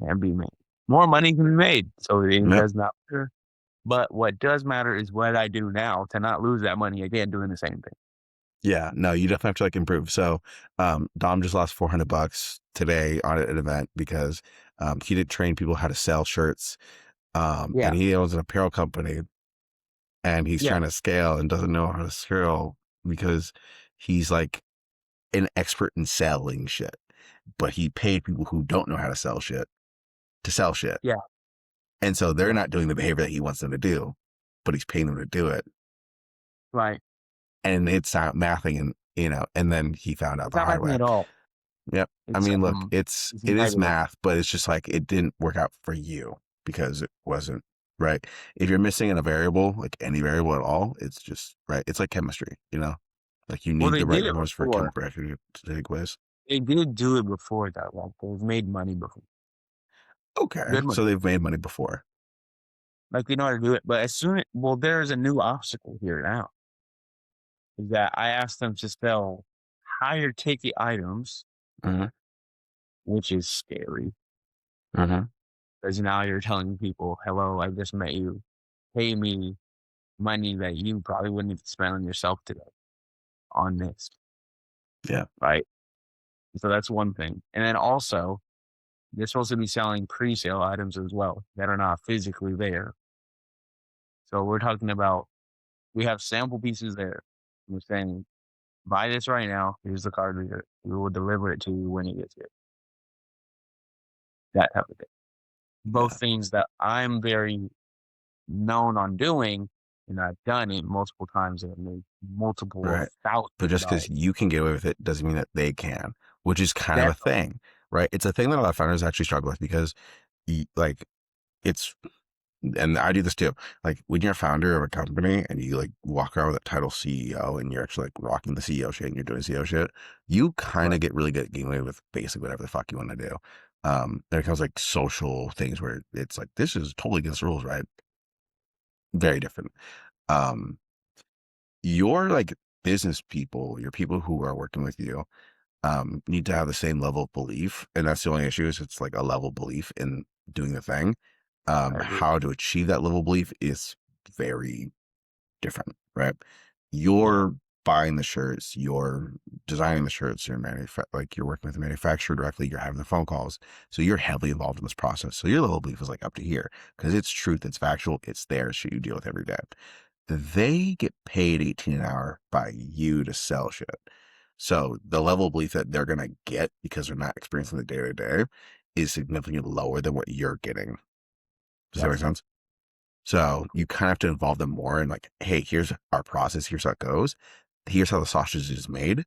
can be made. More money can be made. So it Yep. does not matter. But what does matter is what I do now to not lose that money again doing the same thing. Yeah, no, you definitely have to like improve. So, Dom just lost $400 today on an event because he did train people how to sell shirts. Yeah. And he owns an apparel company and he's Yeah. trying to scale and doesn't know how to scale because he's like an expert in selling shit. But he paid people who don't know how to sell shit to sell shit. Yeah. And so they're Yeah. not doing the behavior that he wants them to do, but he's paying them to do it. Right. And it's not mathing and and then he found out It's the not hard mapping way. at all. Yep. I It's mean, look, um it's it is negative. math, but it's just like it didn't work out for you because it wasn't right. If you're missing in a variable, like any variable at all, it's just right. It's like chemistry, like you Well, need they the right did it numbers for before. chemical reaction to take place. They did do it before that. Like they've made money before. Okay, Good money. so they've made money before. Like they know how to do it. But there's a new obstacle here now. Is that I asked them to sell higher ticket items, Hmm. which is scary. Hmm. Because now you're telling people, hello, I just met you. Pay me money that you probably wouldn't even spend on yourself today on this. Yeah. Right. So that's one thing. And then also, they're supposed to be selling pre-sale items as well that are not physically there. So we're talking about we have sample pieces there. We're saying, buy this right now. Here's the card reader. We will deliver it to you when it gets here. That type of thing. Both Yeah. things that I'm very known on doing, and I've done it multiple times and I've made multiple Right. thousands But of just because dollars. you can get away with it doesn't mean that they can, which is kind of a Definitely. thing, right? It's a thing that a lot of founders actually struggle with because, like, it's and I do this too. Like when you're a founder of a company and you like walk around with that title CEO and you're actually like rocking the CEO shit and you're doing CEO shit, you kind Right. of get really good at getting away with basically whatever the fuck you want to do. Then it comes like social things where it's like this is totally against the rules, right? Very different. Um, your like business people, your people who are working with you, need to have the same level of belief, and that's the only issue is it's like a level of belief in doing the thing. I agree. How to achieve that level of belief is very different, right? Yeah. You're buying the shirts, you're designing the shirts, like you're working with the manufacturer directly, you're having the phone calls, so you're heavily involved in this process. So your level of belief is like up to here because it's truth, it's factual, it's there, shit you deal with every day. They get paid 18 an hour by you to sell shit. So the level of belief that they're gonna get because they're not experiencing the day to day is significantly lower than what you're getting. Does that make Definitely. sense? So you kind of have to involve them more in like, hey, here's our process, here's how it goes, here's how the sausage is made.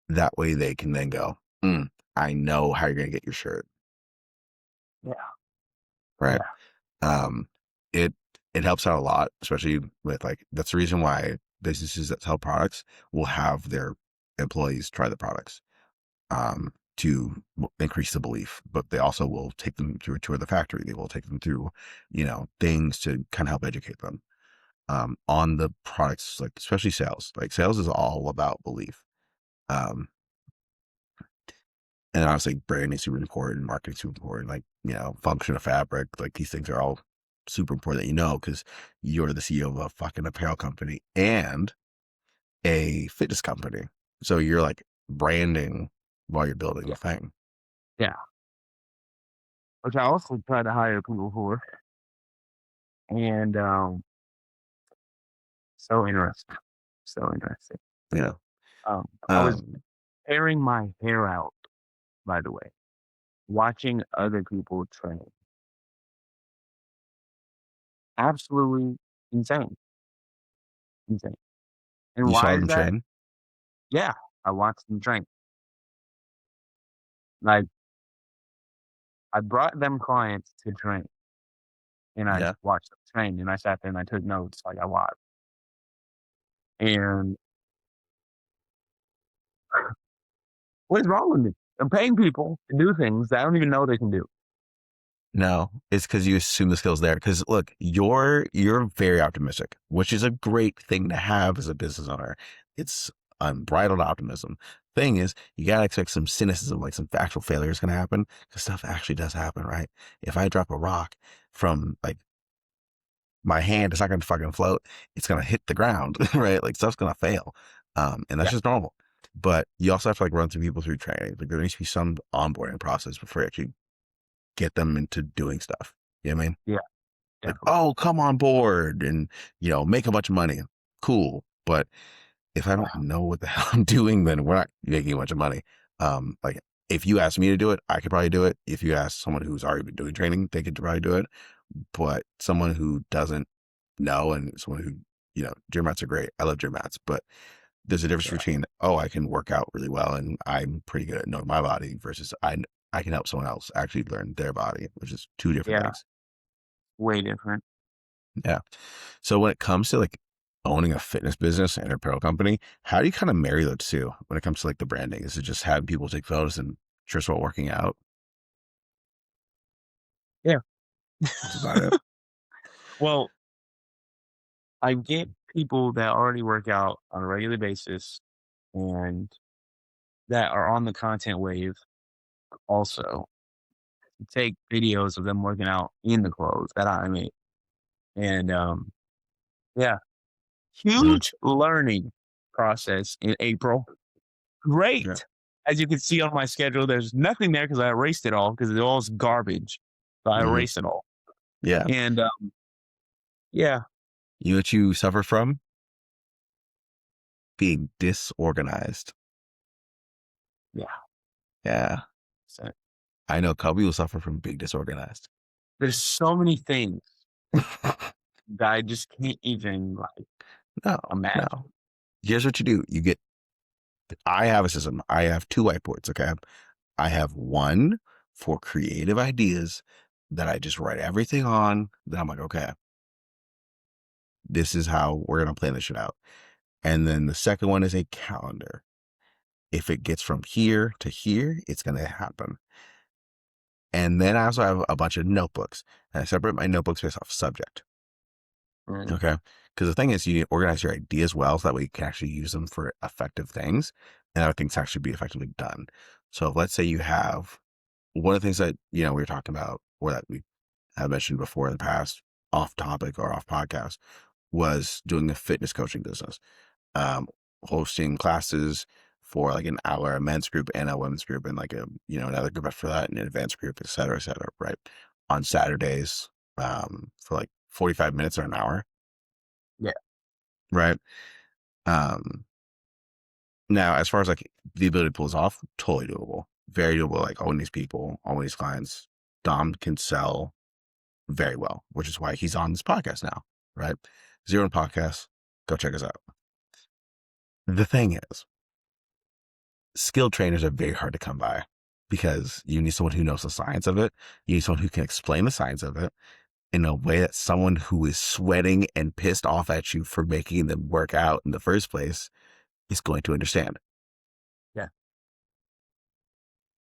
That way they can then go, I know how you're gonna get your shirt, Yeah. right? Yeah. Um, it it helps out a lot, especially with like that's the reason why businesses that sell products will have their employees try the products to increase the belief, but they also will take them through a tour of the factory. They will take them through, things to kind of help educate them on the products, like especially sales. Like sales is all about belief. Um, and obviously branding is super important, marketing super important, like, function of fabric, like these things are all super important that because you're the CEO of a fucking apparel company and a fitness company. So you're like branding while you're building Yeah. the thing. Yeah. Which I also try to hire people for. And so interesting. So interesting. You know. I was Um, tearing my hair out, by the way, watching other people train. Absolutely insane. Insane. And you why saw is them that? train. Yeah, I watched them train. Like I brought them clients to train and I Yeah. watched them train and I sat there and I took notes like I watched. And what is wrong with me? I'm paying people to do things that I don't even know they can do. No, it's because you assume the skill's there. Because look, you're very optimistic, which is a great thing to have as a business owner. It's unbridled optimism. Thing is, you gotta expect some cynicism, like some actual failure is gonna happen because stuff actually does happen, right? If I drop a rock from like my hand, it's not gonna fucking float. It's gonna hit the ground, right? Like stuff's gonna fail. And that's Yeah. just normal. But you also have to like run through people through training. Like there needs to be some onboarding process before you actually get them into doing stuff. You know what I mean? Yeah. Like, Definitely. oh, come on board and, make a bunch of money. Cool. But if I don't know what the hell I'm doing, then we're not making a bunch of money. Like if you ask me to do it, I could probably do it. If you ask someone who's already been doing training, they could probably do it. But someone who doesn't know and someone who, gym rats are great. I love gym rats, but there's a difference Yeah. between, oh, I can work out really well and I'm pretty good at knowing my body versus I can help someone else actually learn their body, which is two different Yeah. things. Way different. Yeah. So when it comes to like owning a fitness business and an apparel company, how do you kind of marry those two when it comes to like the branding? Is it just having people take photos and just while working out? Yeah. That's about it. Well, I get people that already work out on a regular basis and that are on the content wave also take videos of them working out in the clothes that I make. And yeah, Mhm. huge learning process in April. Yeah. Great. As you can see on my schedule, there's nothing there because I erased it all because it all is garbage. So I Hmm. erased it all. Yeah. And yeah, What you suffer from? Being disorganized. yeah. Yeah. So I know Cubby will suffer from being disorganized. there's so many things that I just can't even like No, imagine. no. Here's what you do. I have a system. I have two whiteboards. Okay. I have one for creative ideas that I just write everything on. Then I'm like, okay, this is how we're going to plan this shit out. And then the second one is a calendar. If it gets from here to here, it's going to happen. And then I also have a bunch of notebooks. And I separate my notebooks based off subject. Mm, Okay. Because the thing is, you need to organize your ideas well so that way you can actually use them for effective things and other things actually be effectively done. So let's say you have one of the things that, we were talking about or that we have mentioned before in the past, off topic or off podcast, was doing a fitness coaching business, um, hosting classes for like an hour, a men's group and a women's group, and like another group after that, and an advanced group, et cetera, right? On Saturdays, for like 45 minutes or an hour, yeah. right? Um, Now, as far as like the ability to pull this off, totally doable, very doable. Like owning these people, owning these clients, Dom can sell very well, which is why he's on this podcast now, right? Zero podcast. Go check us out. The thing is, skilled trainers are very hard to come by because you need someone who knows the science of it. You need someone who can explain the science of it in a way that someone who is sweating and pissed off at you for making them work out in the first place is going to understand. Yeah.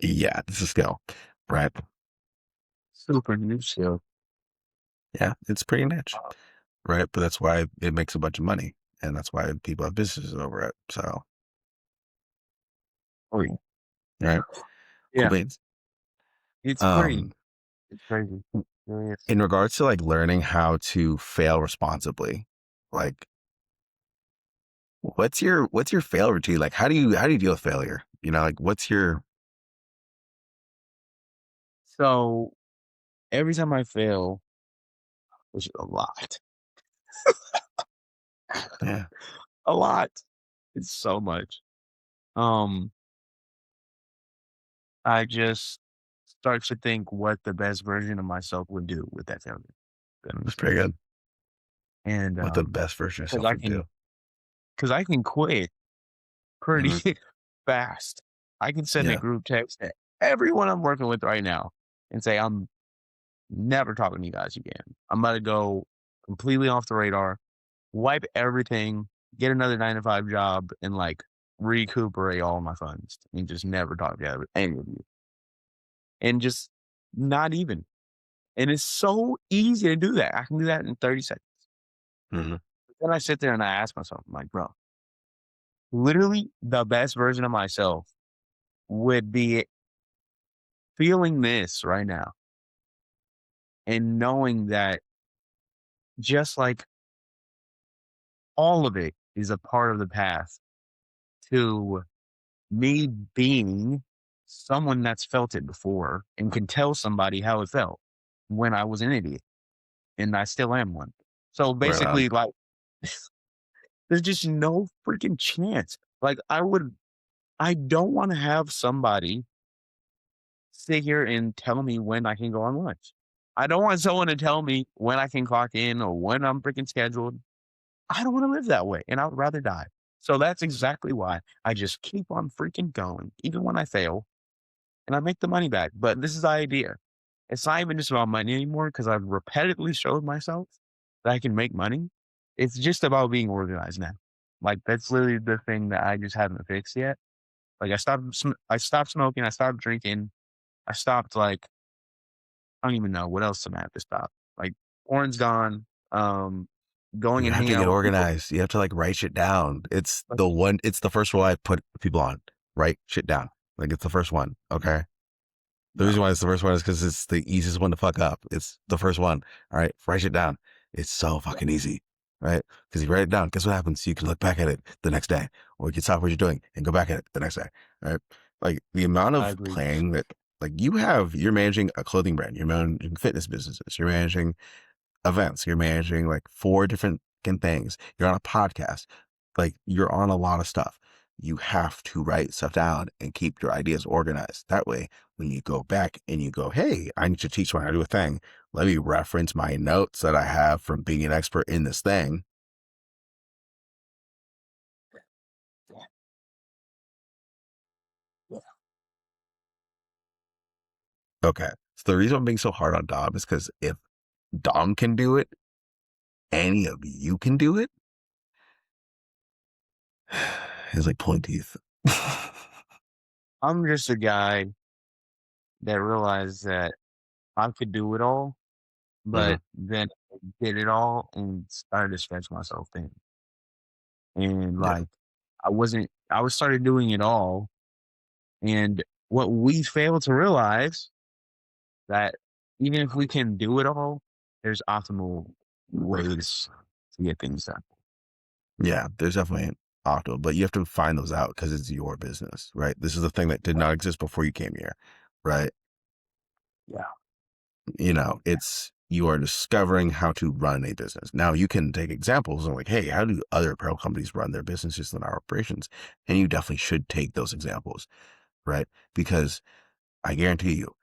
Yeah, this is a skill, right? Super new skill. Yeah, it's pretty niche, Uh, right? But that's why it makes a bunch of money. And that's why people have businesses over it. So, oh yeah. right. Cool Yeah. beans. It's crazy. Um, It's crazy. It really is. in regards to like learning how to fail responsibly, like what's your fail routine? Like how do you deal with failure? Like what's your So every time I fail, which is a lot, yeah, a lot. It's so much. Um, I just start to think what the best version of myself would do with that failure. You that's understand? pretty good. And What the best version of because yourself I would do. can, because I can quit pretty Hmm. fast. I can send a Yeah, group text to everyone I'm working with right now and say, I'm never talking to you guys again. I'm about to go completely off the radar, wipe everything, get another 9 to 5 job, and like recuperate all my funds and just never talk to any of you. And just not even. And it's so easy to do that. I can do that in 30 seconds. hmm But then I sit there and I ask myself, I'm like, bro, literally the best version of myself would be feeling this right now and knowing that just like all of it is a part of the path to me being someone that's felt it before and can tell somebody how it felt when I was an idiot and I still am one. So Right on. basically, like, there's just no freaking chance. Like, I don't want to have somebody sit here and tell me when I can go on lunch. I don't want someone to tell me when I can clock in or when I'm freaking scheduled. I don't want to live that way and I would rather die. So that's exactly why I just keep on freaking going, even when I fail and I make the money back. But this is the idea. It's not even just about money anymore because I've repetitively showed myself that I can make money. It's just about being organized now. Like that's literally the thing that I just haven't fixed yet. Like I stopped smoking, I stopped drinking, I stopped like I don't even know what else I'm at to stop. Like porn's gone. Going You and have hanging to out get with people. organized. You have to like write shit down. Like, It's the first rule I put people on. Write shit down. Like it's the first one. Okay. The no, reason why it's the first one is because it's the easiest one to fuck up. It's the first one. All right. Write it down. It's so yeah, fucking easy. Right. Because you write it down. Guess what happens? You can look back at it the next day or you can stop what you're doing and go back at it the next day. Right. Like the amount I of agree. planning that like you're managing a clothing brand, you're managing fitness businesses, you're managing events. You're managing like four different things. You're on a podcast. Like you're on a lot of stuff. You have to write stuff down and keep your ideas organized. That way, when you go back and you go, hey, I need to teach someone how to do a thing. Let me reference my notes that I have from being an expert in this thing. Yeah, yeah. Okay. So the reason I'm being so hard on Dom is because if Dom can do it, any of you can do it. It's like pulling teeth. I'm just a guy that realized that I could do it all, Hmm. but then I did it all and started to stretch myself thin. And Yeah. like I was started doing it all. And what we fail to realize that even if we can do it all, there's optimal ways to get things done. Yeah, there's definitely an optimal, but you have to find those out because it's your business, right? This is a thing that did not exist before you came here, right? Yeah. It's you are discovering how to run a business. Now you can take examples and like, hey, how do other apparel companies run their businesses and our operations? And you definitely should take those examples, right? Because I guarantee you,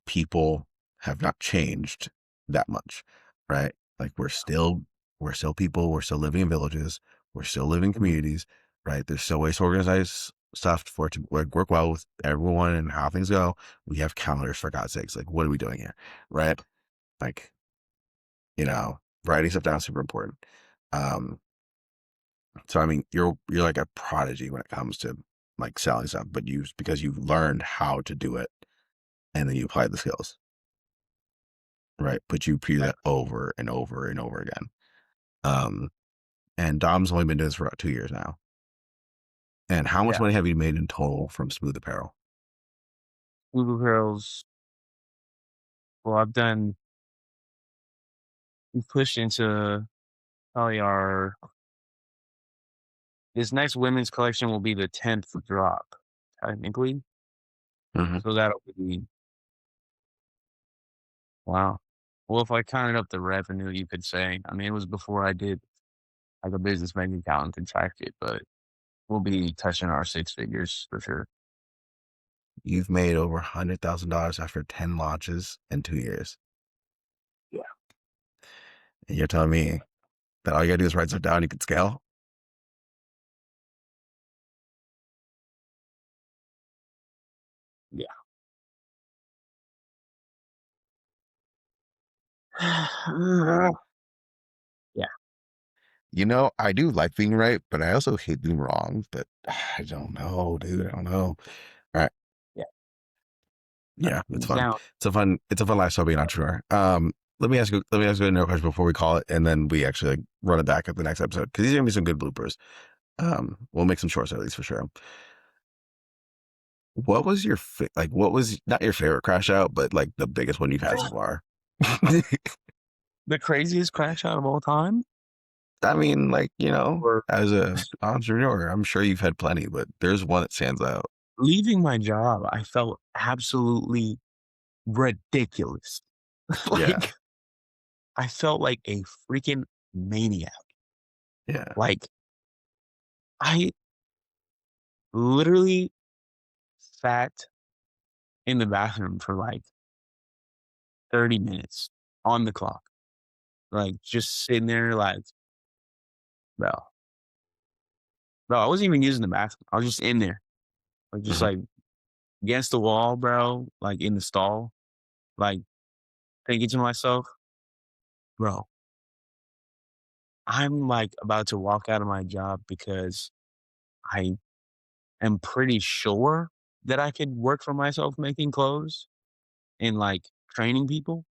people have not changed that much, right? Like we're still people, we're still living in villages, we're still living in Mhm. communities, right? There's still ways to organize stuff for it to work well with everyone and how things go. We have calendars for God's sakes. Like, what are we doing here? Right? Like, you know, writing stuff down is super important. Um, so I mean, you're like a prodigy when it comes to like selling stuff, but because you've learned how to do it and then you apply the skills. Right. But you do that over and over and over again. Um, and Dom's only been doing this for about 2 years now. And how much Yeah. money have you made in total from Smoove Apparel? Google Girls. Well, we've pushed into probably this next women's collection will be the 10th drop, technically. Hmm. So that'll be, wow. Well, if I counted up the revenue, you could say, I mean, it was before I did like a business bank account and contract it, but we'll be touching our six figures for sure. You've made over $100,000 after 10 launches in 2 years. Yeah. And you're telling me that all you gotta do is write stuff down, you can scale? Yeah. Yeah. I do like being right, but I also hate being wrong. But I don't know, dude. I don't know. All right. Yeah. Yeah, it's Hands fun. down. It's a fun lifestyle being an entrepreneur. Let me ask you another question before we call it, and then we actually like, run it back at the next episode because these are gonna be some good bloopers. We'll make some shorts at least for sure. What was your like? What was not your favorite crash out, but like the biggest one you've had so far? The craziest crash out of all time? I mean, like, Or as a entrepreneur, I'm sure you've had plenty, but there's one that stands out. leaving my job, I felt absolutely ridiculous. Yeah, Like, I felt like a freaking maniac. yeah, Like, I literally sat in the bathroom for, like, 30 minutes on the clock, like, just sitting there like, "Bro, bro," I wasn't even using the bathroom. I was just in there, like, just, mhm, like, against the wall, bro, like, in the stall, like, thinking to myself, "Bro, I'm, like, about to walk out of my job because I am pretty sure that I could work for myself making clothes and, like, training people."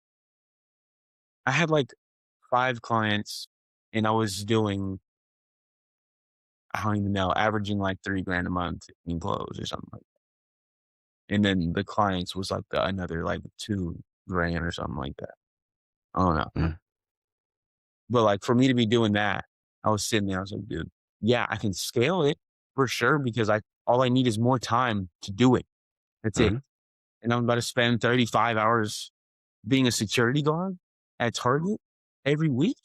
I had, like, 5 clients, and I was doing, I don't even know, averaging, like, 3 grand a month in clothes or something like that. And then the clients was, like, another, like, 2 grand or something like that. I don't know. mhm, But, like, for me to be doing that, I was sitting there, I was like, "Dude, yeah, I can scale it for sure because I all I need is more time to do it. That's it." mhm, And I'm about to spend 35 hours being a security guard at Target every week?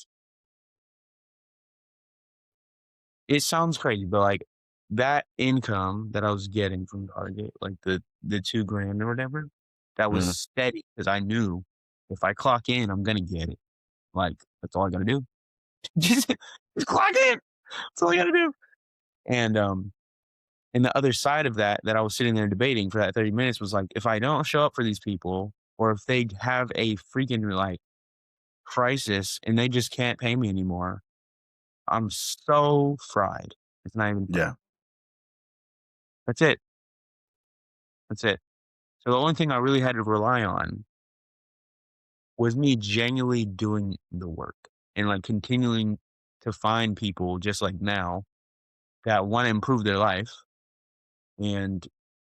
It sounds crazy, but, like, that income that I was getting from Target, like, the 2 grand or whatever, that was mhm, steady because I knew if I clock in, I'm gonna get it. Like, that's all I gotta do. Just clock in. That's all I gotta do. And, and the other side of that, that I was sitting there debating for that 30 minutes was like, if I don't show up for these people, or if they have a freaking, like, crisis and they just can't pay me anymore, I'm so fried. It's not even funny. yeah, That's it. That's it. So the only thing I really had to rely on was me genuinely doing the work and, like, continuing to find people just like now that wanna improve their life and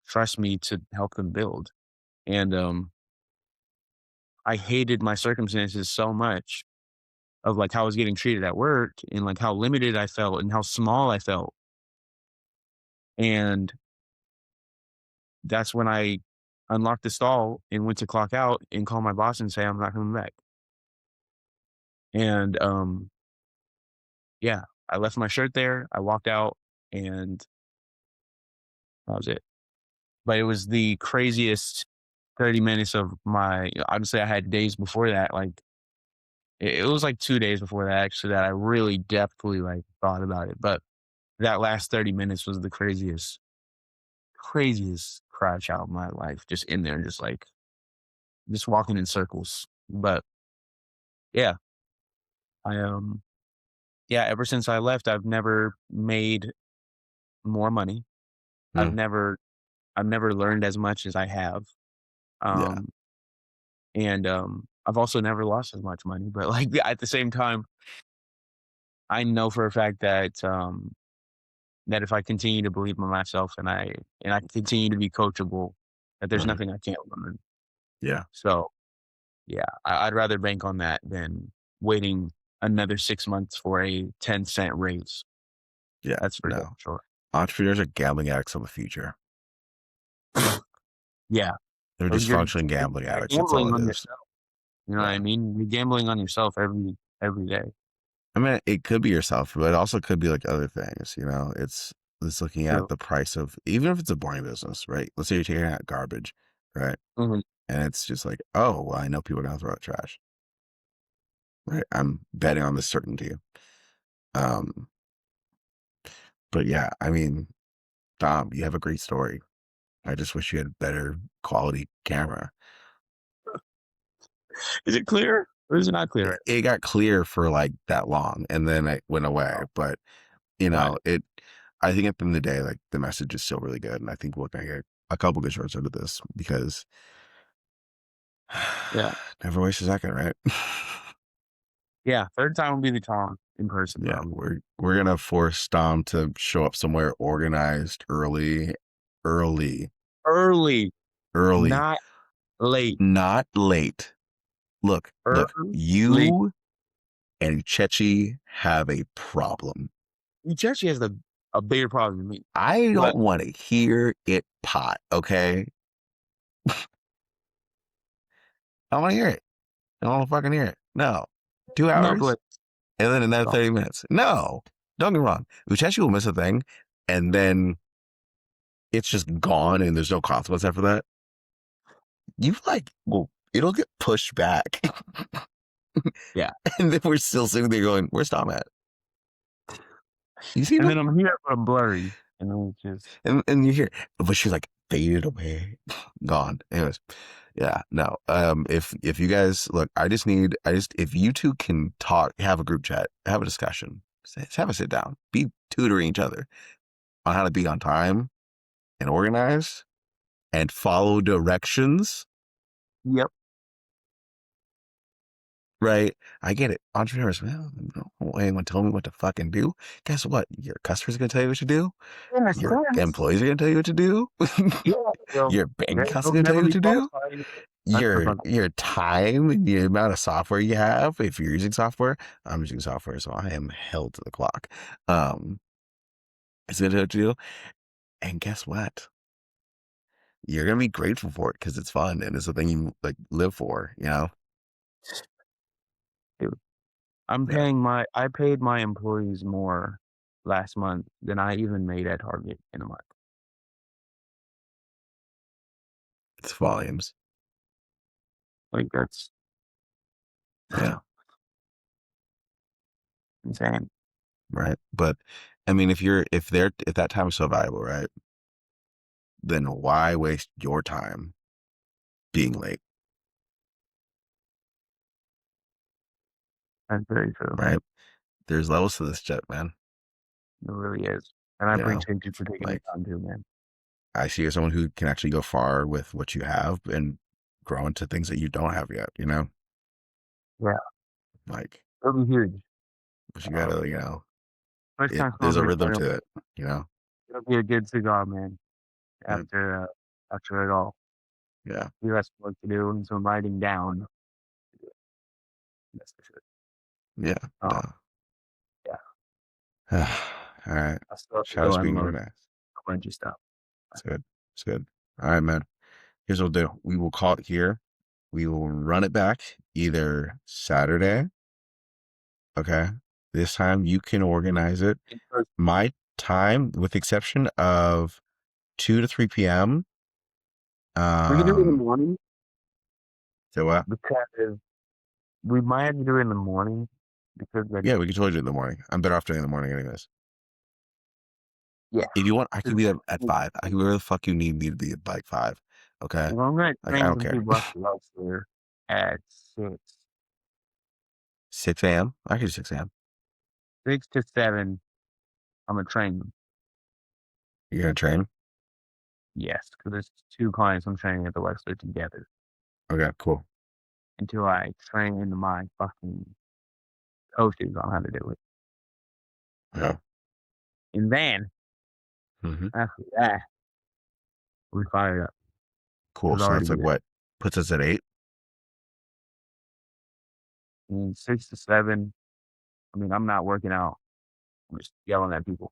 trust me to help them build. And, I hated my circumstances so much of, like, how I was getting treated at work and, like, how limited I felt and how small I felt. And that's when I unlocked the stall and went to clock out and call my boss and say, "I'm not coming back." And, yeah, I left my shirt there, I walked out, and that was it. But it was the craziest 30 minutes of my, obviously, I had days before that, like, it was, like, 2 days before that, actually, that I really depthly, like, thought about it, but that last 30 minutes was the craziest crash out of my life, just in there, just, like, just walking in circles. But, yeah, I, yeah, ever since I left, I've never made more money. I've mhm, never I've never learned as much as I have. yeah, Um, and, I've also never lost as much money, but, like, at the same time, I know for a fact that, that if I continue to believe in myself and I continue to be coachable, that there's mhm, nothing I can't learn. yeah, So, yeah, I'd rather bank on that than waiting another 6 months for a 10-cent raise. yeah. That's for damn No, sure. entrepreneurs are gambling addicts of the future. Yeah. They're Or dysfunctioning gambling you're addicts. That's all gambling it on is. yourself, you know what I Yeah. mean? You're gambling on yourself every day. I mean, it could be yourself, but it also could be like other things. It's looking at True. the price of even if it's a boring business, right? Let's say you're taking out garbage, right? Mhm. And it's just like, oh, well, I know people are gonna throw out trash, right? I'm betting on this certainty. Um, but yeah, I mean, Dom, you have a great story. I just wish you had better quality camera. Is it clear or is it not clear? It got clear for like that long, and then it went away. Oh, But got it. it. I think at the end of the day, like the message is still really good, and I think we're gonna get a couple good shorts out of this because Yeah. never waste a second, right? Yeah, third time will be the charm in person, Yeah, probably. we're gonna force Dom to show up somewhere organized early, Early, early, not late. not late. Look, Early. you and Chechi have a problem. Churchy has a bigger problem than me. I But don't want to hear it pot, okay? I don't want to hear it. I don't want to fucking hear it. No. Two no, hours but and then another 30 minutes. No. Don't get me wrong. Uchechi will miss a thing and then it's just gone and there's no consequence after that. You like, well, it'll get pushed back. yeah. And then we're still sitting there going, where's Tom at? You see And him? then I'm here for a blurry. And then it's just And you hear, but she's like faded away, gone. Anyways, yeah, no. If you guys look, if you two can talk, have a group chat, have a discussion, have a sit down, be tutoring each other on how to be on time and organized and follow directions. yep. Right? I get it. Entrepreneurs, well, don't want anyone tell me what to fucking do. Guess what? Your customers are gonna tell you what to do. In a Your sense. employees are gonna tell you what to do. Yeah. Well, Your bank there account's will gonna tell you never what be to do. qualified. That's the your fun. your time and the amount of software you have. If you're using software, I'm using software, so I am held to the clock. It's gonna tell you what to do. And guess what? You're gonna be grateful for it because it's fun and it's a thing you like live for, you know? Dude, Yeah. I paid my employees more last month than I even made at Target in a month. It's volumes. Like that's Yeah. insane. Right. But I mean if that time is so valuable, right? Then why waste your time being late? That's very true. Right? There's levels to this shit, man. It really is. And I You know? appreciate you for taking the Like time too, man. I see you as someone who can actually go far with what you have and grow into things that you don't have yet, you know? Yeah, Like, it'll be huge. but you Um, gotta, first time there's a smoking a rhythm joint, to it, you know? it'll be a good cigar, man. Yeah. After it all, Yeah. you got some work to do and some writing down. That's for sure. Yeah. Um, No. yeah, All right. I still have to Shout out go to being unload organized. a bunch of stuff. It's good. It's good. All right, man. Here's what we'll do. We will call it here. We will run it back either Saturday. Okay. This time you can organize it. In person. My time, with the exception of 2 to 3 p.m. We can do it in the Um, morning so what? because we might have to do it in the morning because like Yeah, we can totally do it in the morning. I'm better off doing it in the morning anyways. yeah, If you want, I can 'cause be there at 5. I can be where the fuck you need me to be at like 5. Okay. well, I'm gonna Like, I train don't some care. people up to elsewhere at 6 a.m. I can do 6 a.m. 6 to 7. I'm gonna train them. You're gonna train? Yes, because there's 2 clients I'm training at the Wexler together Okay, cool. until I train into my fucking coaches on how to do it. Yeah. And then Hmm. after that, we fire up. Cool. Cause So already that's be like there. what puts us at 8. And 6 to 7, I mean, I'm not working out. I'm just yelling at people.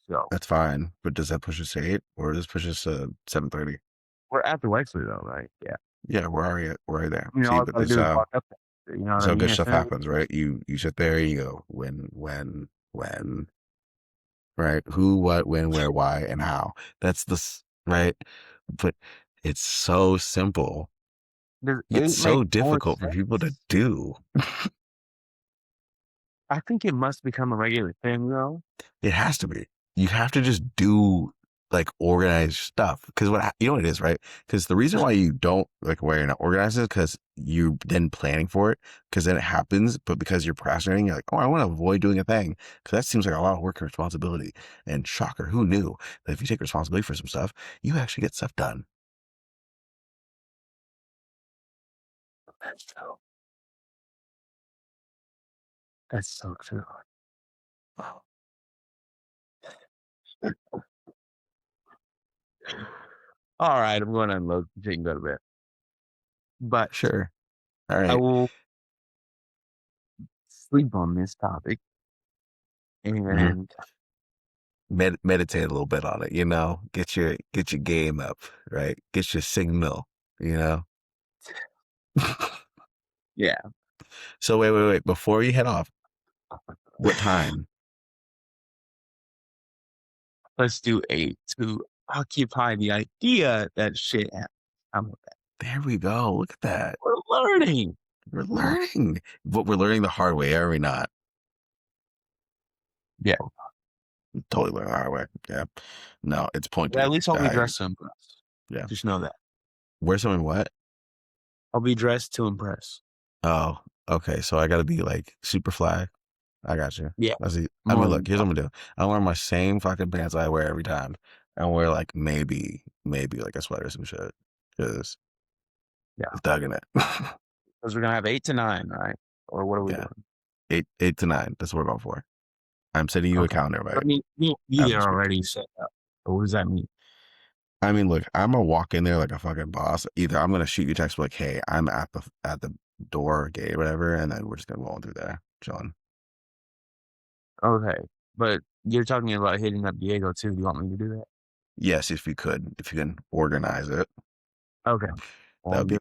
So That's fine. But does that push us to 8 or does this push us to 7:30? we're at the Wexler though, right? Yeah. Yeah, we're already there. You know, See, all I but gotta this do is walk up there. You know what this I how mean? good As stuff soon as happens, right? You sit there and you go when, right? Who, what, when, where, why, and how. That's right. But it's so simple. does It's 8 make so more difficult for people to sense? do. I think it must become a regular thing though. It has to be. You have to just do like organized stuff because you know what it is, right? Because the reason why you don't like why you're not organized is because you're then planning for it because then it happens, but because you're procrastinating, you're like, oh, I want to avoid doing a thing because that seems like a lot of work and responsibility. And shocker, who knew that if you take responsibility for some stuff, you actually get stuff done. That's true. That's so true. All right, I'm going to unload so you can go to bed. But Sure. All I right. will sleep on this topic Mhm. and Meditate a little bit on it, you know, get your game up, right? Get your signal, you know. yeah, So wait. Before you head off, what time? let's do 8 to occupy the idea that shit happens. I'm with that. There we go. Look at that. We're learning. We're learning. But we're learning the hard way, are we not? Yeah, Totally learning the hard way. Yeah. No, it's but at pointy. least I'll be dressed to impress. Yeah. Just know that. Where's someone what? I'll be dressed to impress. Oh, okay. So I gotta be like super fly. I got you. Yeah, I see. I mean, more look, than here's what I'm fine. gonna do. I wear my same fucking pants I wear every time. And wear like maybe like a sweater or some shit. Cause Yeah, it's thugging it. because we're gonna have 8 to 9, right? Or what are we Yeah. doing? 8 to 9. That's what we're going for. I'm sending you a Okay. calendar, I right? mean, you'll be As we there speak. already set up. But what does that mean? I mean, look, I'm gonna walk in there like a fucking boss. Either I'm gonna shoot you a text like, "Hey, I'm at the door gate, whatever," and then we're just gonna roll through there, chilling. Okay, but you're talking about hitting up Diego too. Do you want me to do that? Yes, if you can organize it, Okay. that Well, would be